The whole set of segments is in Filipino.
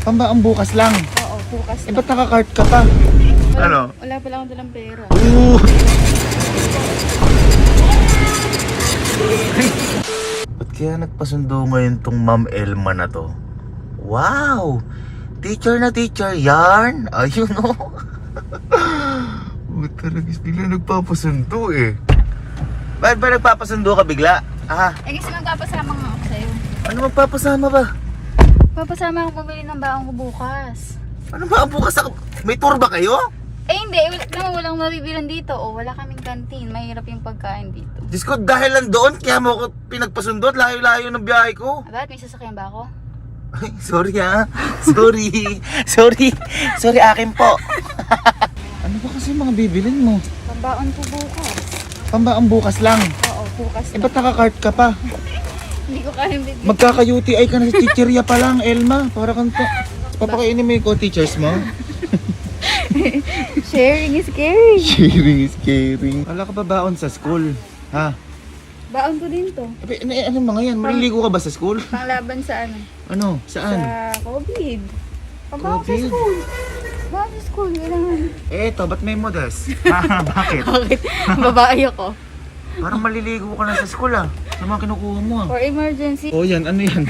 Pambaang bukas lang. Oo, bukas Eh, ba't naka-cart ka pa? Ano? Wala pala akong dalang pera. Ba't kaya nagpasundo ngayon tong Ma'am Elma na to? Wow! Teacher na teacher yarn! Ayun o! Ba't talaga bigla nagpapasundo eh? Bakit ba nagpapasundo ka bigla? Ah, Eh kasi magpapasama nga ako sa'yo. ano magpapasama ba? Papasama ako bumili ng baong ko bukas. Ano ba bukas ako? May tour ba kayo? Eh hindi, walang mabibilan dito. O wala kaming kantin. Mahirap yung pagkain dito. Diyos ko, dahil lang doon, kaya mo ako pinagpasundo at layo-layo ng biyahe ko. Bakit? May sasakyan ba ako? Ay, sorry ha. Sorry. Sorry akin po. Ano ba kasi mga bibilin mo? Pambaon ko bukas. Pambaang bukas lang. Oo, bukas Eh, ba't naka-cart ka pa? Hindi ko kaya bibili. Magkaka-UTI ka na sa chichirya pa lang, Elma. Para kang papakainin mo yung co-teachers mo. Sharing is caring. Sharing is caring. Wala ka ba baon sa school? Ha? Baon ko din to. Ano mga yan? Maliligo ka ba sa school? Panglaban sa ano? Ano? Saan? Sa COVID. Pambaon sa COVID? school. Baon sa school. Kailangan. Eh, eto, ba't may modest? Bakit? Bakit? Babae ako. Parang maliligo ka na sa school ah. Sa mga kinukuha mo ah. For emergency. Oh, yan. Ano yan?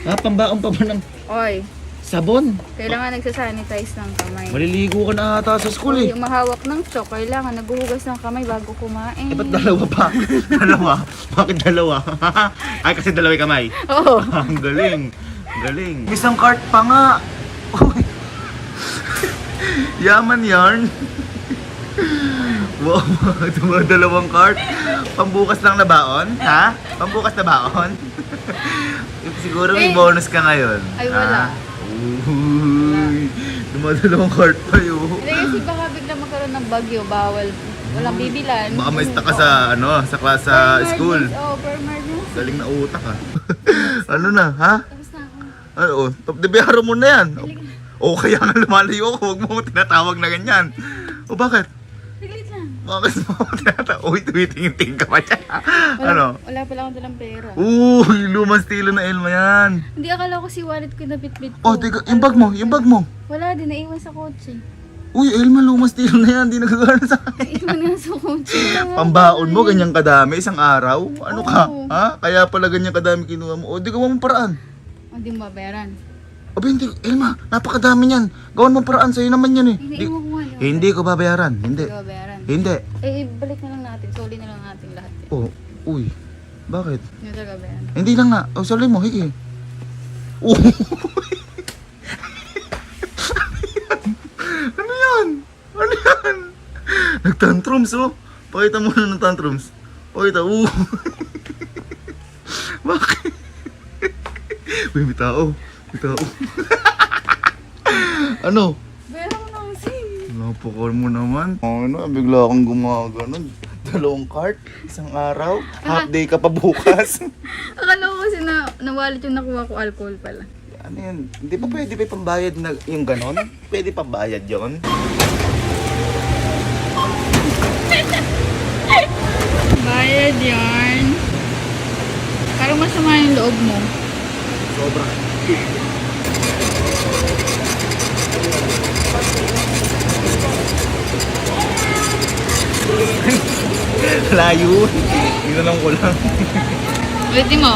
Ha? Pambaon pa ba ng Oy, sabon? kailangan nagsasanitize ng kamay. Maliligo ka na ata sa school eh. Yung mahawak ng chok, kailangan naghuhugas ng kamay bago kumain. Eh, ba't dalawa pa? Dalawa? Bakit dalawa? Ay, kasi dalawa yung kamay. Oo. Ang galing. Galing. Isang cart pa nga. Uy. Yaman yarn. Wow, dalawang cart. Pambukas lang na baon? Ha? Pambukas na baon? Siguro may Eh. bonus ka ngayon. Ay, wala. Ha? Uy, dumadalawang cart pa yun. Hindi kasi baka bigla magkaroon ng bagyo, bawal. Walang bibilan. Baka may stuck ka sa, sa class sa school. Oo, per emergency. Galing na utak ha. Ano na, ha? Tapos na ako. Ano, top de biyaro mo na yan. Halika. O kaya nga lumalayo ako, huwag mo tinatawag na ganyan. O bakit? Saglit lang. Bakit mo tinatawag? Uy, tumitingin-tingin ka pa dyan. Ano? Wala pala akong dalang pera. Uy, lumang estilo na Elma yan. Hindi, akala ko si wallet ko na bitbit ko. Oh, teka, yung bag mo, yung bag mo. Wala din, naiwan sa kotse. Uy, Elma, lumang estilo na yan, di nagagana sa akin. Naiwan nga sa kotse. Pambaon mo, ganyan kadami, isang araw? Ano ka? Oo. Ha? Kaya pala ganyan kadami kinuha mo. O, di gawa mo paraan. O, di mo babayaran. Abi, hindi, Elma, napakadami niyan. Gawan mo paraan, sa'yo naman yan eh. Naiwan ko nga. Hindi ko babayaran, hindi. Hindi ko babayaran. Hindi. Eh, ibalik na lang natin. Soli na lang natin lahat. Oh, uy, bakit? Hindi ko babayaran. Hindi lang nga. O, sali mo, higi. Oh. Ano yan? Ano yan? Nagtantrums, oh. Pakita mo na ng tantrums. Pakita, Bakit? Uy, may tao. May tao. Ano? Bayaran mo na kasi. Napakal mo naman. Ano, bigla kang gumaganon. Dalawang cart, isang araw, half day ka pa bukas. Akala ko kasi na nawalit yung nakuha ko alcohol pala. Ano yan? Hindi pa pwede ba pambayad na yung ganon? Pwede pambayad yun? Bayad yarn. Parang masama yung loob mo. Sobra. Layo. Tingnan lang ko lang. Pwede mo.